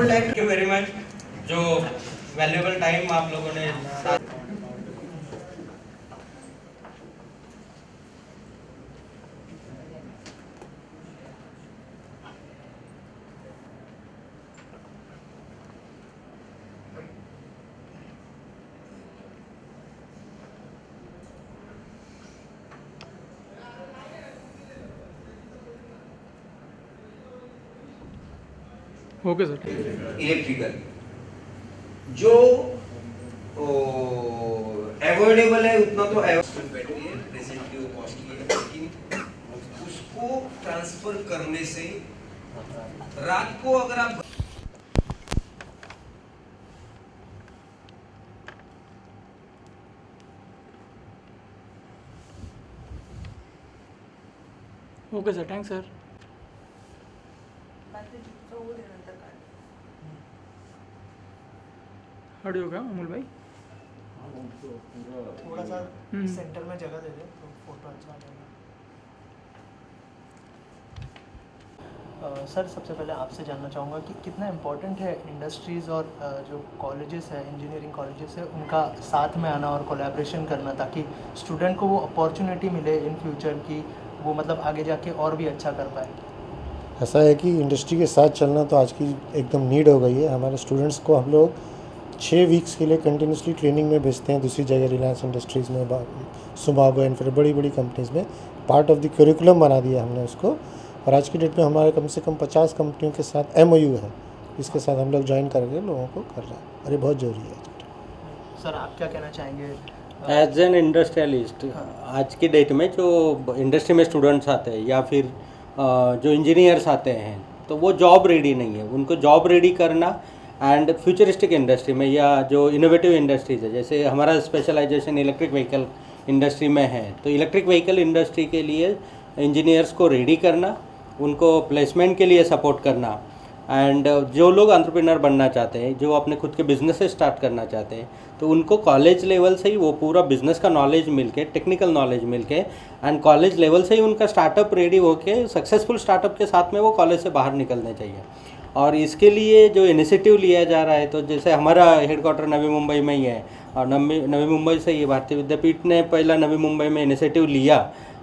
would like thank you very much, जो valuable time आप लोगों ने ओके सर। इलेक्ट्रिकल जो अवॉइडेबल है उतना तो बैटरी है, प्रेजेंटली वो कॉस्टली है, लेकिन उसको ट्रांसफर करने से रात को अगर आप okay sir, thanks sir. Audio का अमोल भाई थोड़ा सा सेंटर में जगह दे दे तो फोटो अच्छा आ जाएगा। सर सबसे पहले आपसे जानना चाहूँगा कि कितना इम्पोर्टेंट है इंडस्ट्रीज़ और जो कॉलेजेस है, इंजीनियरिंग कॉलेजेस है, उनका साथ में आना और कोलैबोरेशन करना, ताकि स्टूडेंट को वो अपॉर्चुनिटी मिले इन फ्यूचर की वो मतलब आगे जाके और भी अच्छा कर पाए। ऐसा है कि इंडस्ट्री के साथ चलना तो आज की एकदम नीड हो गई है। हमारे स्टूडेंट्स को हम लोग 6 वीक्स के लिए कंटिन्यूसली ट्रेनिंग में भेजते हैं दूसरी जगह, रिलायंस इंडस्ट्रीज़ में, सुमागो एंड फिर बड़ी बड़ी कंपनीज़ में पार्ट ऑफ द करिकुलम बना दिया हमने उसको। और आज की डेट में हमारे कम से कम 50 कंपनियों के साथ MOU है, इसके साथ हम लोग ज्वाइन करके लोगों को कर रहे हैं और ये बहुत ज़रूरी है। सर आप क्या कहना चाहेंगे एज एन इंडस्ट्रियलिस्ट? आज की डेट में जो इंडस्ट्री में स्टूडेंट्स आते हैं या फिर जो इंजीनियर्स आते हैं, तो वो जॉब रेडी नहीं है। उनको जॉब रेडी करना एंड फ्यूचरिस्टिक इंडस्ट्री में या जो इनोवेटिव इंडस्ट्रीज़ है, जैसे हमारा स्पेशलाइजेशन इलेक्ट्रिक व्हीकल इंडस्ट्री में है, तो इलेक्ट्रिक व्हीकल इंडस्ट्री के लिए इंजीनियर्स को रेडी करना, उनको प्लेसमेंट के लिए सपोर्ट करना, एंड जो लोग एंटरप्रेन्योर बनना चाहते हैं, जो अपने खुद के बिजनेस स्टार्ट करना चाहते हैं, तो उनको कॉलेज लेवल से ही वो पूरा बिजनेस का नॉलेज मिलके, टेक्निकल नॉलेज मिलके एंड कॉलेज लेवल से ही उनका स्टार्टअप रेडी होके सक्सेसफुल स्टार्टअप के साथ में वो कॉलेज से बाहर निकलने चाहिए। और इसके लिए जो इनिशिएटिव लिया जा रहा है, तो जैसे हमारा हेडक्वार्टर नवी मुंबई में ही है और नवी मुंबई से ये भारतीय विद्यापीठ ने पहला नवी मुंबई में इनिशिएटिव लिया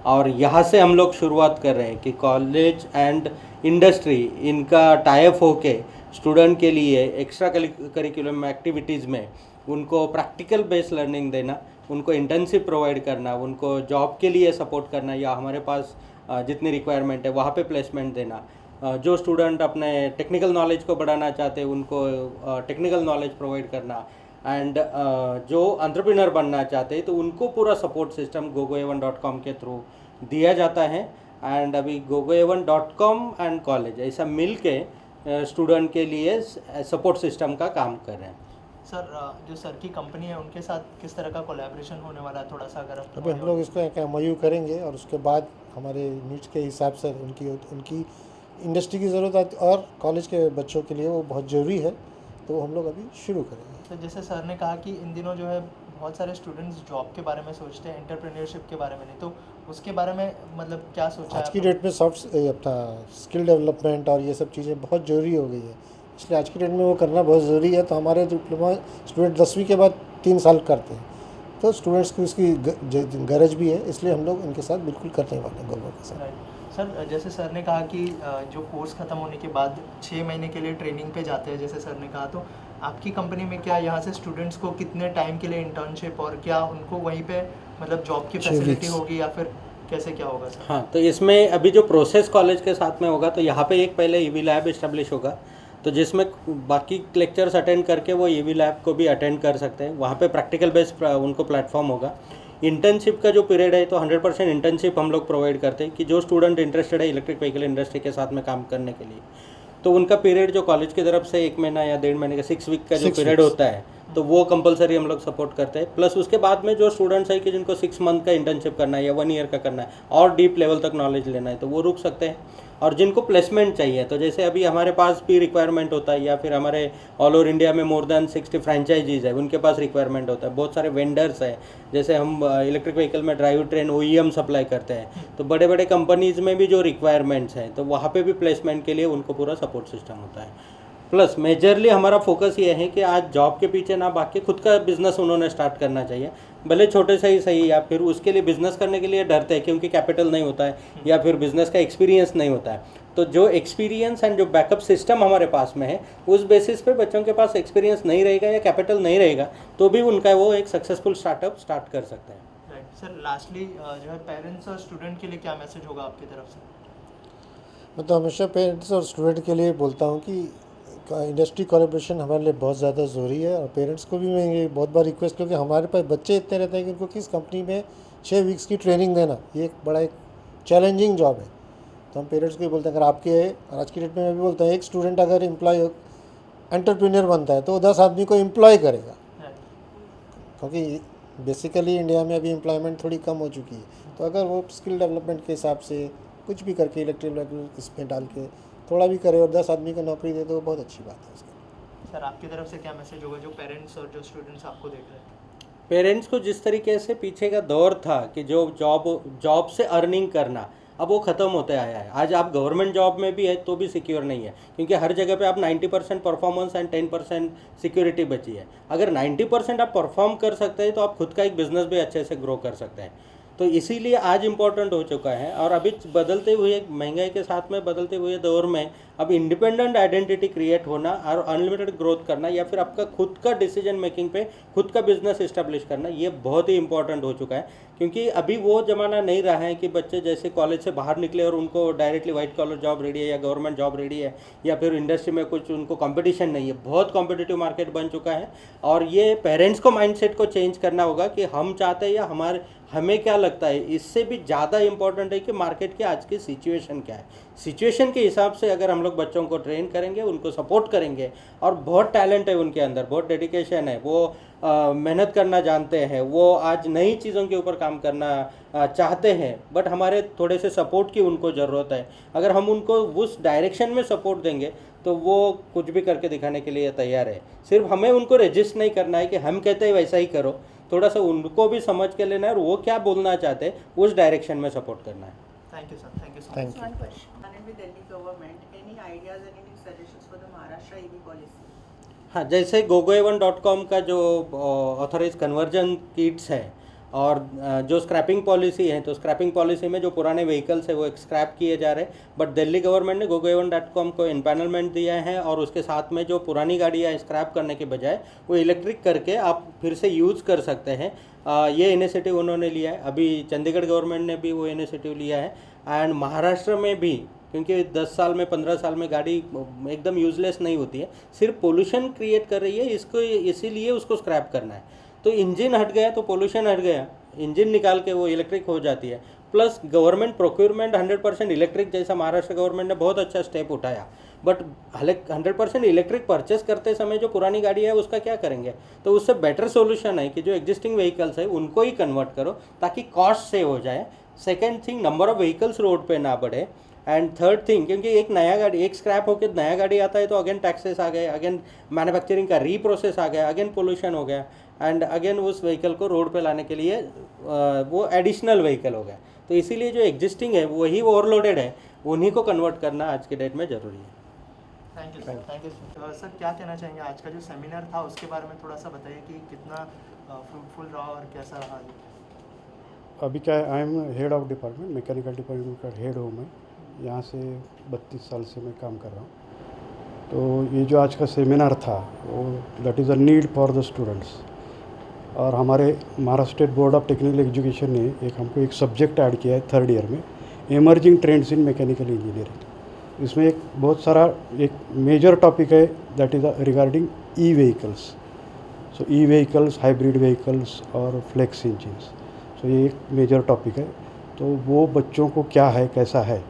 और यहाँ से हम लोग शुरुआत कर रहे हैं कि कॉलेज एंड इंडस्ट्री इनका टाइप होके स्टूडेंट के लिए एक्स्ट्रा करिकुलम एक्टिविटीज़ में उनको प्रैक्टिकल बेस्ड लर्निंग देना, उनको इंटर्नशिप प्रोवाइड करना, उनको जॉब के लिए सपोर्ट करना, या हमारे पास जितनी रिक्वायरमेंट है वहाँ पे प्लेसमेंट देना। जो स्टूडेंट अपने टेक्निकल नॉलेज को बढ़ाना चाहते हैं उनको टेक्निकल नॉलेज प्रोवाइड करना, एंड जो एंटरप्रेन्योर बनना चाहते हैं तो उनको पूरा सपोर्ट सिस्टम gogoa1.com के थ्रू दिया जाता है। एंड अभी gogoa1.com एंड कॉलेज ऐसा मिल के स्टूडेंट के लिए सपोर्ट सिस्टम का काम कर रहे हैं। सर जो सर की कंपनी है उनके साथ किस तरह का कोलैबोरेशन होने वाला है, थोड़ा सा अगर आप अभी हम लोग इसको एक MOU करेंगे और उसके बाद हमारे नीड्स के हिसाब से उनकी इंडस्ट्री की ज़रूरत और कॉलेज के बच्चों के लिए वो बहुत ज़रूरी है, तो हम लोग अभी शुरू करेंगे। तो जैसे सर ने कहा कि इन दिनों जो है बहुत सारे स्टूडेंट्स जॉब के बारे में सोचते हैं, एंटरप्रेन्योरशिप के बारे में नहीं, तो उसके बारे में मतलब क्या सोचा है आज की डेट में सॉफ्ट अपना स्किल डेवलपमेंट और ये सब चीज़ें बहुत ज़रूरी हो गई है, इसलिए आज की डेट में वो करना बहुत ज़रूरी है। तो हमारे डिप्लोमा स्टूडेंट 10वीं के बाद 3 साल करते हैं, तो स्टूडेंट्स की उसकी गरज भी है, इसलिए हम लोग इनके साथ बिल्कुल करने वाले हैं गोगो के साथ। सर जैसे सर ने कहा कि जो कोर्स ख़त्म होने के बाद 6 महीने के लिए ट्रेनिंग पे जाते हैं, जैसे सर ने कहा, तो आपकी कंपनी में क्या यहाँ से स्टूडेंट्स को कितने टाइम के लिए इंटर्नशिप और क्या उनको वहीं पे मतलब जॉब की फैसिलिटी होगी या फिर कैसे क्या होगा सर? हाँ, तो इसमें अभी जो प्रोसेस कॉलेज के साथ में होगा, तो यहाँ पे एक पहले EV लैब इस्टेब्लिश होगा, तो जिसमें बाकी लेक्चर्स अटेंड करके वो EV लैब को भी अटेंड कर सकते हैं। वहाँ पे प्रैक्टिकल बेस्ड उनको प्लेटफॉर्म होगा। इंटर्नशिप का जो पीरियड है, तो 100% इंटर्नशिप हम लोग प्रोवाइड करते हैं कि जो स्टूडेंट इंटरेस्टेड है इलेक्ट्रिक व्हीकल इंडस्ट्री के साथ में काम करने के लिए, तो उनका पीरियड जो कॉलेज की तरफ से 1 महीना या 1.5 महीने का 6 वीक का जो पीरियड होता है, तो वो कंपलसरी हम लोग सपोर्ट करते हैं। प्लस उसके बाद में जो स्टूडेंट्स है कि जिनको 6 मंथ का इंटर्नशिप करना है या 1 ईयर का करना है और डीप लेवल तक नॉलेज लेना है, तो वो रुक सकते हैं। और जिनको प्लेसमेंट चाहिए, तो जैसे अभी हमारे पास भी रिक्वायरमेंट होता है, या फिर हमारे ऑल ओवर इंडिया में मोर देन 60 फ्रेंचाइजीज़ है, उनके पास रिक्वायरमेंट होता है। बहुत सारे वेंडर्स हैं, जैसे हम इलेक्ट्रिक व्हीकल में ड्राइव ट्रेन OEM सप्लाई करते हैं, तो बड़े बड़े कंपनीज़ में भी जो रिक्वायरमेंट्स हैं, तो वहाँ पे भी प्लेसमेंट के लिए उनको पूरा सपोर्ट सिस्टम होता है। प्लस मेजरली हमारा फोकस ये है कि आज जॉब के पीछे ना भाग के खुद का बिजनेस उन्होंने स्टार्ट करना चाहिए, भले छोटे से ही सही, या फिर उसके लिए बिजनेस करने के लिए डरते हैं क्योंकि कैपिटल नहीं होता है या फिर बिजनेस का एक्सपीरियंस नहीं होता है। तो जो एक्सपीरियंस एंड जो बैकअप सिस्टम हमारे पास में है, उस बेसिस पे बच्चों के पास एक्सपीरियंस नहीं रहेगा या कैपिटल नहीं रहेगा तो भी उनका वो एक सक्सेसफुल स्टार्टअप स्टार्ट कर सकते हैं। राइट सर, लास्टली जो है पेरेंट्स और स्टूडेंट के लिए क्या मैसेज होगा आपकी तरफ से? मैं तो हमेशा पेरेंट्स और स्टूडेंट के लिए बोलता हूँ कि इंडस्ट्री कोलैबोरेशन हमारे लिए बहुत ज़्यादा ज़रूरी है। और पेरेंट्स को भी मैं ये बहुत बार रिक्वेस्ट करूँ कि हमारे पास बच्चे इतने रहते हैं कि उनको किस कंपनी में 6 वीक्स की ट्रेनिंग देना, ये एक बड़ा एक चैलेंजिंग जॉब है। तो हम पेरेंट्स को भी बोलते हैं, अगर आपके आज की डेट में मैं भी बोलता हूँ, एक स्टूडेंट अगर एम्प्लॉय एंटरप्रेन्योर बनता है तो 10 आदमी को एम्प्लॉय करेगा, क्योंकि बेसिकली इंडिया में अभी एम्प्लॉयमेंट थोड़ी कम हो चुकी है। तो अगर वो स्किल डेवलपमेंट के हिसाब से कुछ भी करके इलेक्ट्रिकल इसमें डाल के थोड़ा भी करे और 10 आदमी को नौकरी दे तो बहुत अच्छी बात है उसकी। सर आपकी तरफ से क्या मैसेज होगा जो पेरेंट्स और जो स्टूडेंट्स आपको देख रहे हैं? पेरेंट्स को जिस तरीके से पीछे का दौर था कि जो जॉब से अर्निंग करना, अब वो ख़त्म होते आया है। आज आप गवर्नमेंट जॉब में भी है तो भी सिक्योर नहीं है, क्योंकि हर जगह पे आप 90% परफॉर्मेंस एंड 10% सिक्योरिटी बची है। अगर 90% आप परफॉर्म कर सकते हैं तो आप खुद का एक बिजनेस भी अच्छे से ग्रो कर सकते हैं। तो इसीलिए आज इम्पोर्टेंट हो चुका है। और अभी बदलते हुए महंगाई के साथ में बदलते हुए दौर में अब इंडिपेंडेंट आइडेंटिटी क्रिएट होना और अनलिमिटेड ग्रोथ करना या फिर आपका खुद का डिसीजन मेकिंग पे खुद का बिजनेस इस्टेब्लिश करना, ये बहुत ही इंपॉर्टेंट हो चुका है। क्योंकि अभी वो ज़माना नहीं रहा है कि बच्चे जैसे कॉलेज से बाहर निकले और उनको directly white collar job ready है या गवर्नमेंट जॉब रेडी है या फिर इंडस्ट्री में कुछ उनको कंपटीशन नहीं है। बहुत कॉम्पिटिटिव मार्केट बन चुका है और ये पेरेंट्स को माइंडसेट को चेंज करना होगा कि हम चाहते हैं या हमें क्या लगता है। इससे भी ज़्यादा इम्पॉर्टेंट है कि मार्केट की आज की सिचुएशन क्या है। सिचुएशन के हिसाब से अगर हम लोग बच्चों को ट्रेन करेंगे, उनको सपोर्ट करेंगे, और बहुत टैलेंट है उनके अंदर, बहुत डेडिकेशन है, वो मेहनत करना जानते हैं, वो आज नई चीज़ों के ऊपर काम करना चाहते हैं, बट हमारे थोड़े से सपोर्ट की उनको ज़रूरत है। अगर हम उनको उस डायरेक्शन में सपोर्ट देंगे तो वो कुछ भी करके दिखाने के लिए तैयार है। सिर्फ हमें उनको रजिस्ट नहीं करना है कि हम कहते हैं वैसा ही करो, थोड़ा सा उनको भी समझ के लेना है और वो क्या बोलना चाहते हैं उस डायरेक्शन में सपोर्ट करना है। Thank you sir, thank you so much. Thank you. One question. And with Delhi government, any ideas and any suggestions for the Maharashtra EV policy? हाँ, जैसे gogoevan.com का जो ऑथराइज कन्वर्जन किट्स है और जो स्क्रैपिंग पॉलिसी है, तो scrapping policy में जो पुराने व्हीकल्स है वो स्क्रैप किए जा रहे हैं, बट दिल्ली गवर्नमेंट ने gogoevan.com को इम्पैनलमेंट दिया है और उसके साथ में जो पुरानी गाड़ियाँ स्क्रैप करने के बजाय वो इलेक्ट्रिक करके आप फिर से यूज़ कर सकते हैं। ये इनिशिएटिव उन्होंने लिया है। अभी चंडीगढ़ गवर्नमेंट ने भी वो इनिशिएटिव लिया है एंड महाराष्ट्र में भी, क्योंकि 10 साल में 15 साल में गाड़ी एकदम यूजलेस नहीं होती है, सिर्फ पोल्यूशन क्रिएट कर रही है, इसको इसीलिए उसको स्क्रैप करना है। तो इंजन हट गया तो पोल्यूशन हट गया, इंजन निकाल के वो इलेक्ट्रिक हो जाती है। प्लस गवर्नमेंट प्रोक्योरमेंट 100% इलेक्ट्रिक, जैसा महाराष्ट्र गवर्नमेंट ने बहुत अच्छा स्टेप उठाया, बट 100% इलेक्ट्रिक परचेस करते समय जो पुरानी गाड़ी है उसका क्या करेंगे। तो उससे बेटर सोल्यूशन है कि जो एग्जिस्टिंग व्हीकल्स है उनको ही कन्वर्ट करो ताकि कॉस्ट सेव हो जाए। Second thing, number of vehicles road पे ना बढ़े। एंड थर्ड थिंग, क्योंकि एक नया गाड़ी, एक स्क्रैप होकर नया गाड़ी आता है तो अगेन टैक्सेस आ गए, अगेन मैन्युफैक्चरिंग का रीप्रोसेस आ गया, अगेन पोल्यूशन हो गया एंड अगेन उस व्हीकल को रोड पे लाने के लिए वो एडिशनल व्हीकल हो गया। तो इसीलिए जो एग्जिस्टिंग है वही ओवरलोडेड है, उन्हीं को कन्वर्ट करना आज के डेट में ज़रूरी है। Thank you sir, thank you sir. Sir क्या कहना चाहेंगे, आज का जो सेमिनार था उसके बारे में थोड़ा सा बताइए कि कितना फ्रूटफुल रहा और कैसा रहा? अभी क्या है, I am head of department, mechanical department का हेड हूँ मैं। यहाँ से 32 साल से मैं काम कर रहा हूँ। तो ये जो आज का सेमिनार था वो that is a need for the students. और हमारे Maharashtra state board of technical education ने हमको एक सब्जेक्ट ऐड किया है 3rd ईयर में, emerging trends in mechanical engineering. इसमें एक बहुत सारा एक मेजर टॉपिक है that is regarding E vehicles. So E vehicles, hybrid vehicles और फ्लेक्स इंजिन्स, सो ये एक मेजर टॉपिक है। तो वो बच्चों को क्या है, कैसा है,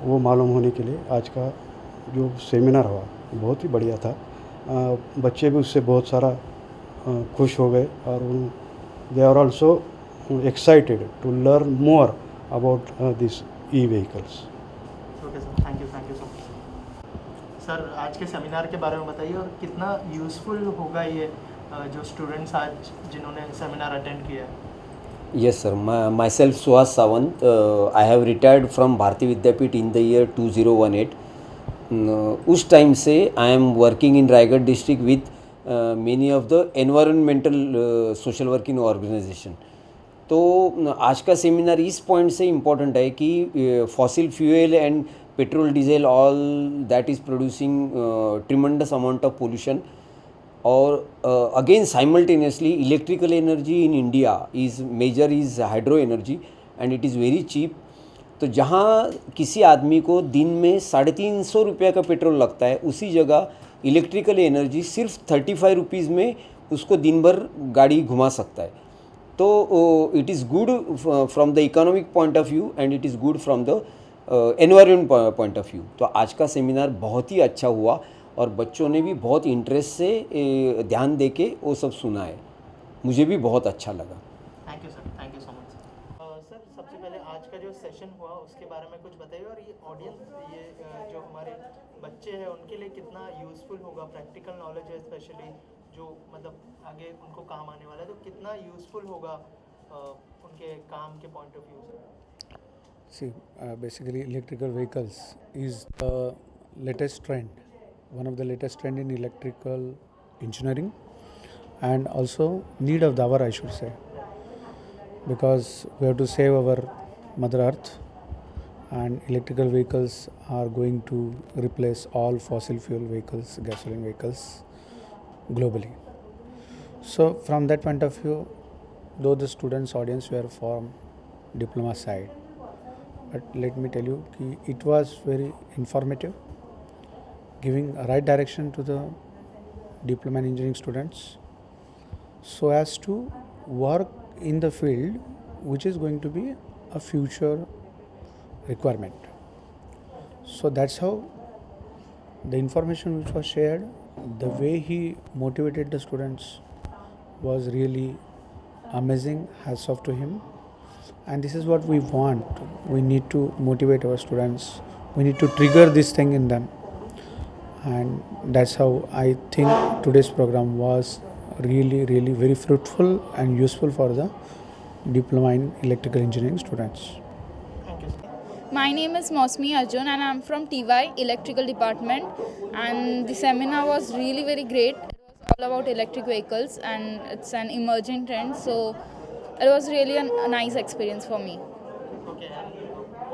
वो मालूम होने के लिए आज का जो सेमिनार हुआ बहुत ही बढ़िया था। बच्चे भी उससे बहुत सारा खुश हो गए और they are also excited to learn more about this e vehicles. Okay sir, thank you so much. Sir आज के सेमिनार के बारे में बताइए और कितना यूज़फुल होगा ये जो स्टूडेंट्स आज जिन्होंने सेमिनार अटेंड किया है। Yes, sir. Myself, Suhas Sawant. I have retired from Bharati Vidyapit in the year 2018. उस टाइम से I am working in Raigarh district with many of the environmental social working organisation. तो आज का seminar इस point से important है कि fossil fuel and petrol diesel all that is producing tremendous amount of pollution, और again simultaneously electrical energy in India is major is hydro energy and it is very cheap. तो जहाँ किसी आदमी को दिन में 350 रुपये का पेट्रोल लगता है, उसी जगह इलेक्ट्रिकल एनर्जी सिर्फ 35 रुपीज़ में उसको दिन भर गाड़ी घुमा सकता है। तो it is good from the economic point of view and it is good from the environment point of view. तो आज का सेमिनार बहुत ही अच्छा हुआ और बच्चों ने भी बहुत इंटरेस्ट से ध्यान दे के वो सब सुना है, मुझे भी बहुत अच्छा लगा। Thank you sir, thank you so much sir. सबसे पहले आज का जो सेशन हुआ उसके बारे में कुछ बताइए, और ये ऑडियंस, ये जो हमारे बच्चे हैं उनके लिए कितना यूज़फुल होगा, प्रैक्टिकल नॉलेज है स्पेशली जो मतलब आगे उनको काम आने वाला है, तो कितना यूज़फुल होगा उनके काम के पॉइंट ऑफ व्यू से। See, basically electrical vehicles is the latest trend, one of the latest trend in electrical engineering, and also need of the hour, I should say, because we have to save our mother earth, and electrical vehicles are going to replace all fossil fuel vehicles, gasoline vehicles globally. So from that point of view, though the students audience were from diploma side, but let me tell you कि it was very informative, giving a right direction to the diploma in engineering students so as to work in the field which is going to be a future requirement. So that's how the information which was shared, the way he motivated the students was really amazing. Hats off to him. And this is what we want. We need to motivate our students. We need to trigger this thing in them. And that's how I think today's program was really, really very fruitful and useful for the diploma in electrical engineering students. Thank you sir. My name is Mosmi Arjun and I'm from TY Electrical Department, and the seminar was really very great. It was all about electric vehicles and it's an emerging trend, so it was really a nice experience for me. Okay, and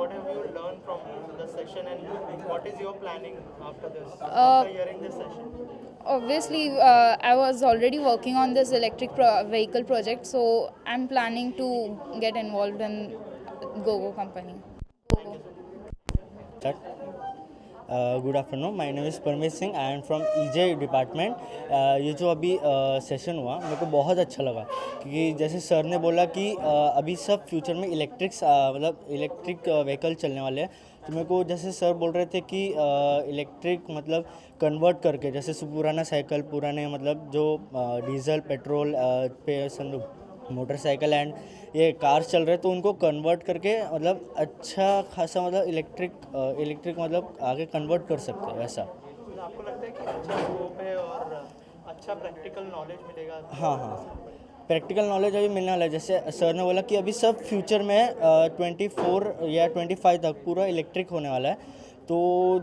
what have you learned from the session, and what is your planning after this, after hearing this session? Obviously, I was already working on this electric vehicle project, so I'm planning to get involved in GoGo company. Good afternoon, my name is Paramesh Singh, I am from EJ department. ये जो अभी session हुआ मेरे को बहुत अच्छा लगा, क्योंकि जैसे सर ने बोला कि अभी सब फ्यूचर में मतलब इलेक्ट्रिक व्हीकल चलने वाले हैं। तो मेरे को जैसे सर बोल रहे थे कि इलेक्ट्रिक मतलब कन्वर्ट करके, जैसे पुराना साइकिल, पुराने मतलब जो डीजल पेट्रोल पे मोटरसाइकिल एंड ये कार्स चल रहे हैं, तो उनको कन्वर्ट करके मतलब अच्छा खासा मतलब इलेक्ट्रिक मतलब आगे कन्वर्ट कर सकते हैं वैसा। तो आपको लगता है कि अच्छा स्कोप है और अच्छा प्रैक्टिकल नॉलेज मिलेगा? हाँ, प्रैक्टिकल नॉलेज अभी मिलने वाला है। जैसे सर ने बोला कि अभी सब फ्यूचर में 24 या 25 तक पूरा इलेक्ट्रिक होने वाला है। तो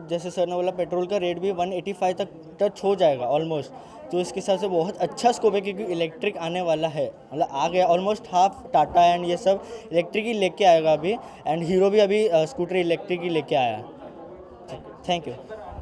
जैसे सर ने बोला पेट्रोल का रेट भी 185 तक टच हो जाएगा ऑलमोस्ट। तो इसके हिसाब से बहुत अच्छा स्कोप है, क्योंकि इलेक्ट्रिक आने वाला है, मतलब आ गया ऑलमोस्ट। हाफ टाटा एंड ये सब इलेक्ट्रिक ही लेके आएगा अभी, एंड हीरो भी अभी स्कूटर इलेक्ट्रिक ही लेके आया। Thank you.